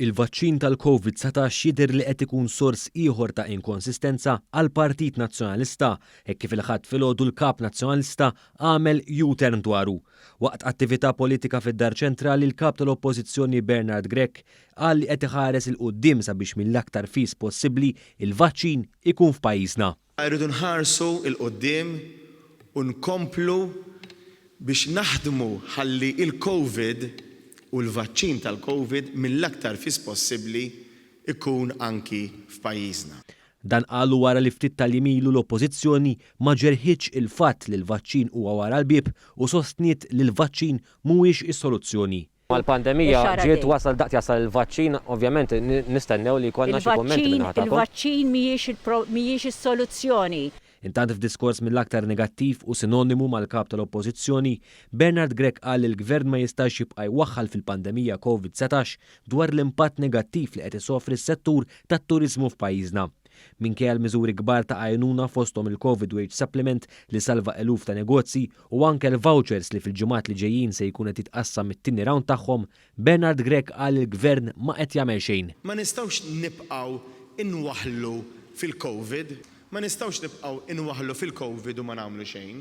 Il-vaċċin tal-COVID-19 jidher li qed ikun sors ieħor ta' inkonsistenza għal Partit Nazzjonalista, hekk kif il-ħadd filgħodu l-Kap Nazzjonalista għamel U-turn dwaru. Waqt attività politika fid-Dar Ċentrali l-Kap tal-Oppożizzjoni Bernard Grech qal li qed iħares il quddiem sabiex mill-aktar fis possibbli il-vaċċin ikun f'pajjiżna. Rridu nħarsu il-qudiem u nkomplu biex naħdmu ħalli il-COVID u l-vaċċin tal-COVID mill-aktar fis possibbli ikun anki f'pajjiżna. Dan qalu wara li ftit tal-jimilu l-Oppożizzjoni ma ġerħitx il-fatt li l-vaċċin huwa wara l-bieb u sostniet li l-vaċċin mhuwiex is-soluzzjoni. Mal-pandemija ġiet wasal daqt jasal il-vaċċin, ovvjament nistennew li jkollna xi kummenti minn ħadd. Il-vaċċin mhijiex is-soluzzjoni. Intant f'diskors mill-aktar negattiv u sinonimu mal-kap tal-Oppożizzjoni, Bernard Grech qal li l-Gvern ma jistax jibqa' jwaħħal fil-pandemija COVID-19 dwar l-impatt negattiv li qed isofri s-settur tat-turiżmu f'pajjiżna. Minkejja l-miżuri kbar ta' għajnuna fosthom il-COVID Wage Supplement li salva eluf ta' negozji u anke l-vouchers li fil-ġimgħat li ġejjin se jkun qed jitqassam mit-tieni round tagħhom, Bernard Grech qal li l-Gvern ma qed jagħmel xejn. Ma nistgħux nibqgħu inwaħħlu fil-COVID. Ma nistgħux nibqgħu inwaħħlu fil-COVID u ma nagħmlu xejn.